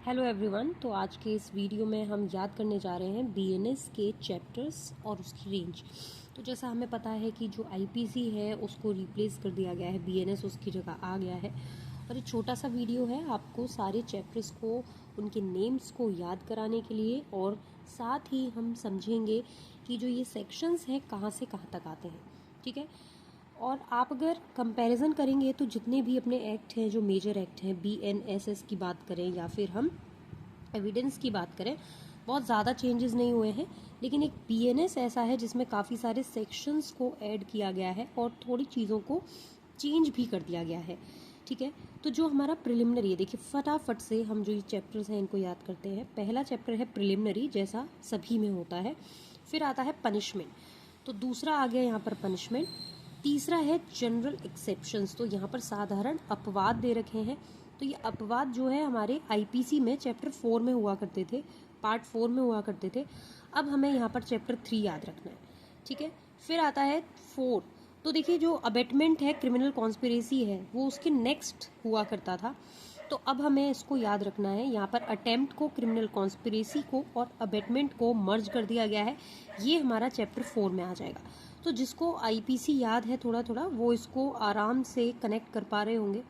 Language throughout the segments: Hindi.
Hello everyone. तो आज के इस वीडियो में हम याद करने जा रहे हैं बीएनएस के चैप्टर्स और उसकी रेंज। तो जैसा हमें पता है कि जो आईपीसी है उसको रिप्लेस कर दिया गया है, बीएनएस उसकी जगह आ गया है। और ये छोटा सा वीडियो है आपको सारे चैप्टर्स को, उनके नेम्स को याद कराने के लिए, और साथ ही हम समझेंगे कि जो ये सेक्शंस हैं कहाँ से कहाँ तक आते हैं। ठीक है। और आप अगर कंपैरिजन करेंगे तो जितने भी अपने एक्ट हैं, जो मेजर एक्ट हैं, बीएनएसएस की बात करें या फिर हम एविडेंस की बात करें, बहुत ज़्यादा चेंजेस नहीं हुए हैं। लेकिन एक बीएनएस ऐसा है जिसमें काफ़ी सारे सेक्शंस को ऐड किया गया है और थोड़ी चीज़ों को चेंज भी कर दिया गया है। ठीक है। तो जो हमारा प्रिलिमिनरी है, देखिए फटाफट से हम जो ये चैप्टर्स हैं इनको याद करते हैं। पहला चैप्टर है प्रिलिमिनरी, जैसा सभी में होता है। फिर आता है पनिशमेंट, तो दूसरा आ गया यहाँ पर पनिशमेंट। तीसरा है जनरल एक्सेप्शंस, तो यहाँ पर साधारण अपवाद दे रखे हैं। तो ये अपवाद जो है हमारे आईपीसी में चैप्टर 4 में हुआ करते थे, पार्ट 4 में हुआ करते थे। अब हमें यहाँ पर चैप्टर 3 याद रखना है। ठीक है। फिर आता है 4। तो देखिए जो अबेटमेंट है, क्रिमिनल कॉन्स्पिरेसी है, वो उसके नेक्स्ट हुआ करता था। तो अब हमें इसको याद रखना है। यहाँ पर अटेम्प्ट को, क्रिमिनल कॉन्स्पिरेसी को और अबेटमेंट को मर्ज कर दिया गया है। ये हमारा चैप्टर 4 में आ जाएगा। तो जिसको आईपीसी याद है थोड़ा थोड़ा, वो इसको आराम से कनेक्ट कर पा रहे होंगे।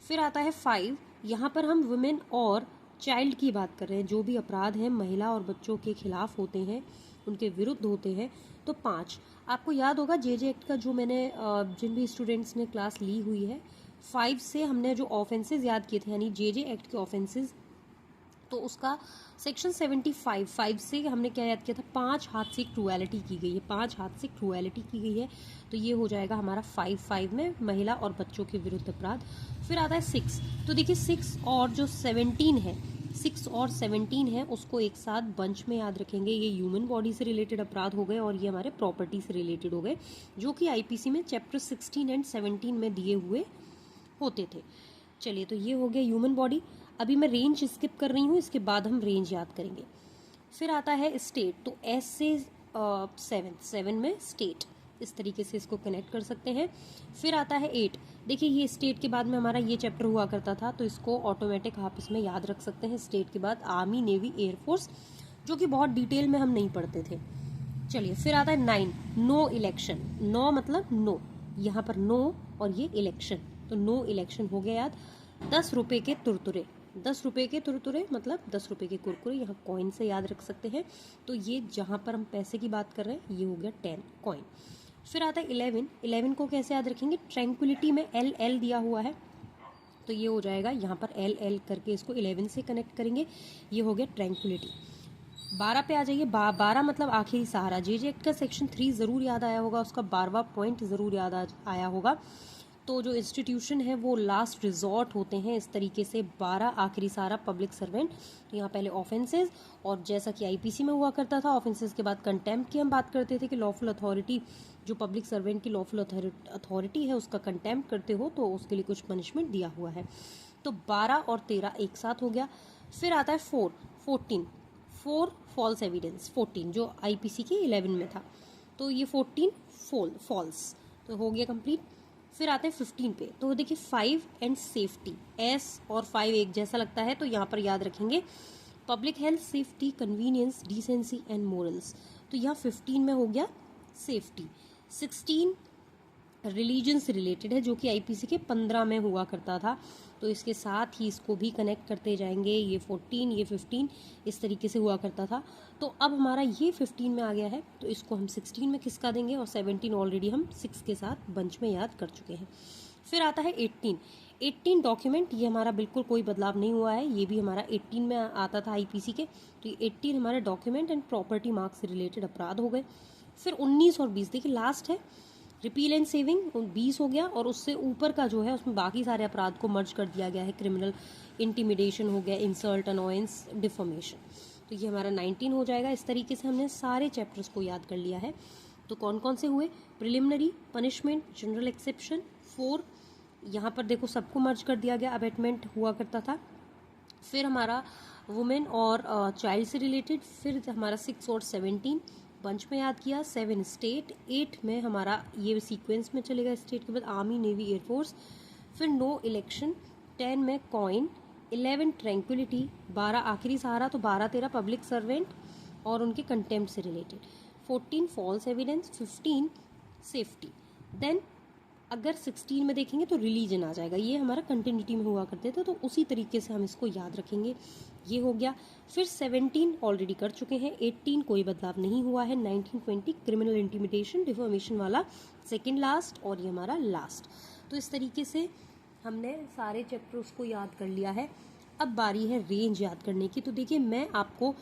फिर आता है 5। यहाँ पर हम वुमेन और चाइल्ड की बात कर रहे हैं, जो भी अपराध हैं महिला और बच्चों के खिलाफ होते हैं, उनके विरुद्ध होते हैं। तो 5 आपको याद होगा जेजे एक्ट का, जो मैंने जिन भी स्टूडेंट्स ने क्लास ली हुई है, 5 से हमने जो ऑफेंसेस याद किए थे, यानी जेजे एक्ट के ऑफेंसेस, तो उसका सेक्शन 75 से हमने क्या याद किया था, 5 हाथ से क्रूएलिटी की गई है, 5 हाथ से क्रूएलिटी की गई है। तो ये हो जाएगा हमारा 5 में महिला और बच्चों के विरुद्ध अपराध। फिर आता है 6। तो देखिए 6 और जो 17 है, 6 और 17 है, उसको एक साथ बंच में याद रखेंगे। ये ह्यूमन बॉडी से रिलेटेड अपराध हो गए और ये हमारे प्रॉपर्टी से रिलेटेड हो गए, जो कि आईपीसी में चैप्टर 16 एंड 17 में दिए हुए होते थे। चलिए, तो ये हो गया ह्यूमन बॉडी। अभी मैं रेंज स्किप कर रही हूँ, इसके बाद हम रेंज याद करेंगे। फिर आता है स्टेट, तो एस से 7 में स्टेट, इस तरीके से इसको कनेक्ट कर सकते हैं। फिर आता है 8। देखिए ये स्टेट के बाद में हमारा ये चैप्टर हुआ करता था, तो इसको ऑटोमेटिक आप इसमें याद रख सकते हैं। स्टेट के बाद आर्मी, नेवी, एयरफोर्स, जो कि बहुत डिटेल में हम नहीं पढ़ते थे। चलिए, फिर आता है 9, नो इलेक्शन। नो मतलब नो, यहाँ पर नो और ये इलेक्शन, तो नो इलेक्शन हो गया याद। 10 रुपए के तुरतुरे, 10 रुपए के तुरतुरे मतलब 10 रुपए के कुरकुरे, यहाँ कॉइन से याद रख सकते हैं। तो ये जहाँ पर हम पैसे की बात कर रहे हैं, ये हो गया 10 कॉइन। फिर आता है 11। 11 को कैसे याद रखेंगे, ट्रैंक्विलिटी में एल एल दिया हुआ है, तो ये हो जाएगा यहाँ पर एल एल करके इसको 11 से कनेक्ट करेंगे, ये हो गया ट्रैंक्विलिटी। 12 पे आ जाइए। 12 मतलब आखिरी सहारा। जेजे एक्ट का सेक्शन 3 जरूर याद आया होगा, उसका 12वां पॉइंट जरूर याद आया होगा। तो जो इंस्टीट्यूशन है वो लास्ट रिजॉर्ट होते हैं, इस तरीके से 12 आखिरी सहारा, पब्लिक सर्वेंट। तो यहाँ पहले ऑफेंसेस, और जैसा कि आईपीसी में हुआ करता था, ऑफेंसेस के बाद कंटेम्प्ट की हम बात करते थे कि लॉफुल अथॉरिटी, जो पब्लिक सर्वेंट की लॉफुल अथॉरिटी है, उसका कंटेम्प्ट करते हो तो उसके लिए कुछ पनिशमेंट दिया हुआ है। तो 12 और 13 एक साथ हो गया। फिर आता है 14 फॉल्स एविडेंस, 14 जो आईपीसी के 11 में था, तो ये 14 फॉल्स, तो हो गया कंप्लीट। फिर आते हैं 15 पे, तो देखिए 5 एंड सेफ्टी, एस और 5 एक जैसा लगता है, तो यहाँ पर याद रखेंगे public health, safety, convenience, decency and morals. तो यहाँ 15 में हो गया सेफ्टी। 16 रिलीजन से रिलेटेड है, जो कि आईपीसी के 15 में हुआ करता था, तो इसके साथ ही इसको भी कनेक्ट करते जाएंगे। ये 14, ये 15 इस तरीके से हुआ करता था। तो अब हमारा ये 15 में आ गया है, तो इसको हम 16 में किसका देंगे, और 17 ऑलरेडी हम 6 के साथ बंच में याद कर चुके हैं। फिर आता है 18 डॉक्यूमेंट, ये हमारा बिल्कुल कोई बदलाव नहीं हुआ है, ये भी हमारा 18 में आता था आईपीसी के। तो ये 18 हमारे डॉक्यूमेंट एंड प्रॉपर्टी मार्क्स से रिलेटेड अपराध हो गए। फिर 19 और 20, देखिए लास्ट है रिपील एंड सेविंग, 20 हो गया, और उससे ऊपर का जो है उसमें बाकी सारे अपराध को मर्ज कर दिया गया है। क्रिमिनल इंटिमिडेशन हो गया, इंसल्ट, अनोयंस, डिफॉर्मेशन, तो ये हमारा 19 हो जाएगा। इस तरीके से हमने सारे चैप्टर्स को याद कर लिया है। तो कौन कौन से हुए, प्रिलिमिनरी, पनिशमेंट, जनरल एक्सेप्शन, 4, यहाँ पर देखो सबको मर्ज कर दिया गया, अबेटमेंट हुआ करता था। फिर हमारा वुमेन और चाइल्ड से रिलेटेड, फिर हमारा 6 और 17 बंच में याद किया। 7 स्टेट, 8 में हमारा ये सीक्वेंस में चलेगा, स्टेट के बाद आर्मी, नेवी, एयरफोर्स। फिर नो इलेक्शन, 10 में कॉइन, 11 ट्रैंक्विलिटी, 12 आखिरी सहारा, तो 12-13 पब्लिक सर्वेंट और उनके कंटेम्प्ट से related, 14 false evidence, 15 safety. Then अगर 16 में देखेंगे तो रिलीजन आ जाएगा, ये हमारा कंटिन्यूटी में हुआ करते थे, तो उसी तरीके से हम इसको याद रखेंगे। ये हो गया। फिर 17 ऑलरेडी कर चुके हैं, 18 कोई बदलाव नहीं हुआ है, 19 20 क्रिमिनल इंटिमिडेशन डिफॉर्मेशन वाला सेकेंड लास्ट, और ये हमारा लास्ट। तो इस तरीके से हमने सारे चैप्टर्स को याद कर लिया है। अब बारी है रेंज याद करने की। तो देखिए मैं आपको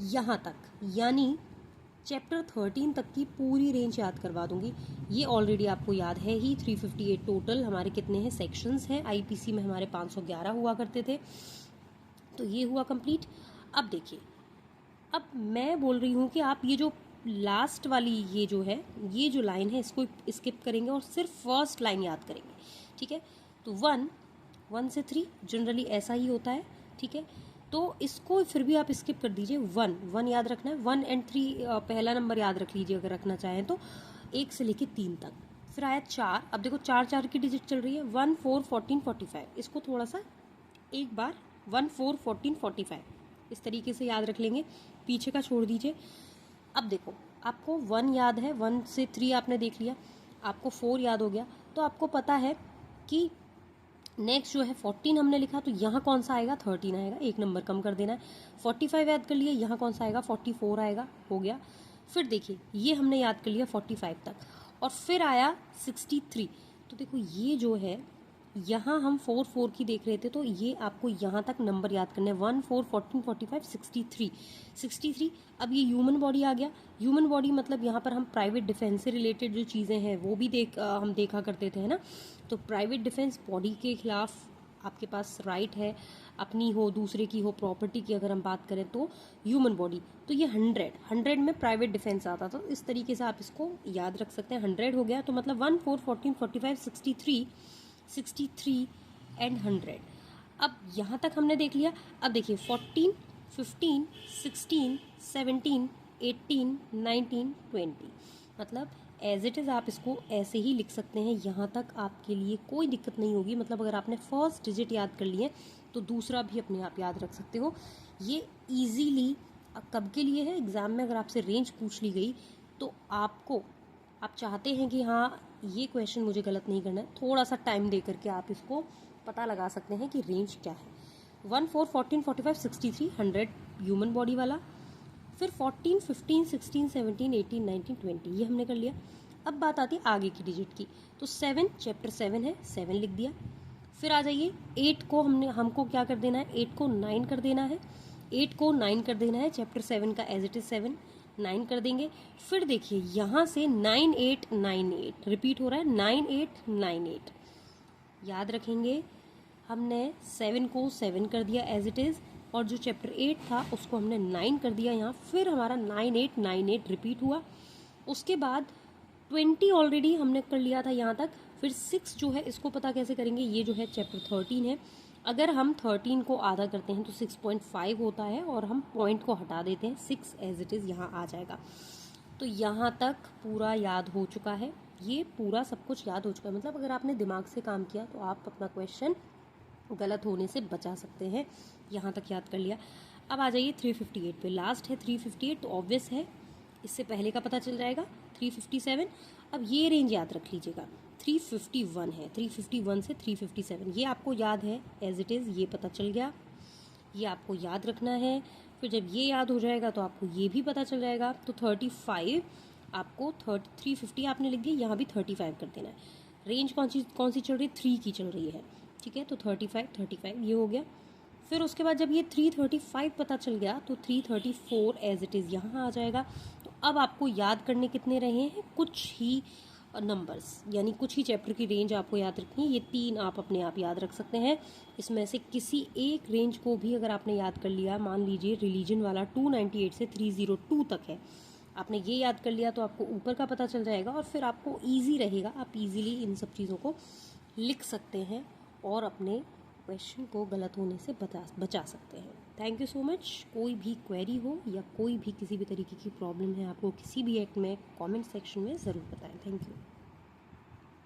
यहाँ तक यानी चैप्टर 13 तक की पूरी रेंज याद करवा दूंगी। ये ऑलरेडी आपको याद है ही। 358 टोटल हमारे कितने हैं सेक्शंस हैं, आईपीसी में हमारे 511 हुआ करते थे, तो ये हुआ कंप्लीट। अब देखिए, अब मैं बोल रही हूँ कि आप ये जो लास्ट वाली ये जो लाइन है इसको स्किप करेंगे और सिर्फ फर्स्ट लाइन याद करेंगे, ठीक है। तो 1 से 3 जनरली ऐसा ही होता है, ठीक है। तो इसको फिर भी आप स्किप कर दीजिए। 1 याद रखना है, 1 और 3 पहला नंबर याद रख लीजिए अगर रखना चाहें तो, 1 से लेके 3 तक। फिर आया 4, अब देखो 4 की डिजिट चल रही है, 1 4 14 45, इसको थोड़ा सा एक बार 1 4 14 45 इस तरीके से याद रख लेंगे, पीछे का छोड़ दीजिए। अब देखो आपको 1 याद है, 1 से 3 आपने देख लिया, आपको 4 याद हो गया, तो आपको पता है कि नेक्स्ट जो है 14 हमने लिखा, तो यहाँ कौन सा आएगा, 13 आएगा, एक नंबर कम कर देना है। 45 याद कर लिए, यहाँ कौन सा आएगा, 44 आएगा, हो गया। फिर देखिए ये हमने याद कर लिया 45 तक, और फिर आया 63। तो देखो ये जो है यहाँ हम 4 4 की देख रहे थे, तो ये आपको यहाँ तक नंबर याद करने हैं, 1 4 14 45 63। अब ये ह्यूमन बॉडी आ गया। ह्यूमन बॉडी मतलब यहाँ पर हम प्राइवेट डिफेंस से रिलेटेड जो चीज़ें हैं वो भी हम देखा करते थे, है ना। तो प्राइवेट डिफेंस, बॉडी के खिलाफ आपके पास राइट है, अपनी हो दूसरे की हो, प्रॉपर्टी की अगर हम बात करें तो ह्यूमन बॉडी। तो ये 100 में प्राइवेट डिफेंस आता था, तो इस तरीके से आप इसको याद रख सकते हैं। 100 हो गया, तो मतलब 1 4 14 45 63 एंड 100। अब यहाँ तक हमने देख लिया। अब देखिए 14 15 16 17 18 19 20, मतलब एज इट इज़ आप इसको ऐसे ही लिख सकते हैं। यहाँ तक आपके लिए कोई दिक्कत नहीं होगी, मतलब अगर आपने फर्स्ट डिजिट याद कर लिए तो दूसरा भी अपने आप याद रख सकते हो। ये इजीली कब के लिए है, एग्जाम में अगर आपसे रेंज पूछ ली गई तो आप चाहते हैं कि हाँ ये क्वेश्चन मुझे गलत नहीं करना है, थोड़ा सा टाइम दे करके आप इसको पता लगा सकते हैं कि रेंज क्या है। 1 4 14 45 63 100 ह्यूमन बॉडी वाला, फिर 14 15 16 17 18 19 20 ये हमने कर लिया। अब बात आती है आगे की डिजिट की, तो 7 चैप्टर 7 है, 7 लिख दिया। फिर आ जाइए 8 को हमको क्या कर देना है, 8 को 9 कर देना है, 8 को 9 कर देना है, चैप्टर 7 का एज इट इज 7 9 कर देंगे। फिर देखिए यहाँ से 9 8 9 8 रिपीट हो रहा है, 9 8 9 8 याद रखेंगे। हमने 7 को 7 कर दिया एज इट इज़, और जो चैप्टर 8 था उसको हमने 9 कर दिया यहाँ। फिर हमारा 9 8 9 8 रिपीट हुआ। उसके बाद 20 ऑलरेडी हमने कर लिया था यहाँ तक। फिर 6 जो है इसको पता कैसे करेंगे, ये जो है चैप्टर 13 है, अगर हम 13 को आधा करते हैं तो 6.5 होता है, और हम पॉइंट को हटा देते हैं, 6 एज इट इज़ यहाँ आ जाएगा। तो यहाँ तक पूरा याद हो चुका है, ये पूरा सब कुछ याद हो चुका है। मतलब अगर आपने दिमाग से काम किया तो आप अपना क्वेश्चन गलत होने से बचा सकते हैं। यहाँ तक याद कर लिया। अब आ जाइए 358 पे, लास्ट है 358, तो ऑब्वियस है इससे पहले का पता चल जाएगा 357। अब ये रेंज याद रख लीजिएगा, 351 है, 351 से 357 ये आपको याद है एज इट इज़, ये पता चल गया, ये आपको याद रखना है। फिर जब ये याद हो जाएगा तो आपको ये भी पता चल जाएगा। तो 35 आपको 350 आपने लिख दिया, यहाँ भी 35 कर देना है। रेंज कौन सी चल रही है, 3 की चल रही है, ठीक है। तो 35 ये हो गया। फिर उसके बाद जब ये 335 पता चल गया तो 334 एज इट इज़ यहाँ आ जाएगा। तो अब आपको याद करने कितने रहे हैं, कुछ ही नंबर्स, यानी कुछ ही चैप्टर की रेंज आपको याद रखनी है। ये 3 आप अपने आप याद रख सकते हैं। इसमें से किसी एक रेंज को भी अगर आपने याद कर लिया, मान लीजिए रिलीजन वाला 298 से 302 तक है, आपने ये याद कर लिया तो आपको ऊपर का पता चल जाएगा, और फिर आपको ईजी रहेगा, आप ईजिली इन सब चीज़ों को लिख सकते हैं और अपने क्वेश्चन को गलत होने से बचा सकते हैं। Thank you so much. कोई भी क्वेरी हो या कोई भी किसी भी तरीके की प्रॉब्लम है आपको किसी भी एक्ट में, कमेंट सेक्शन में ज़रूर बताएं। Thank you.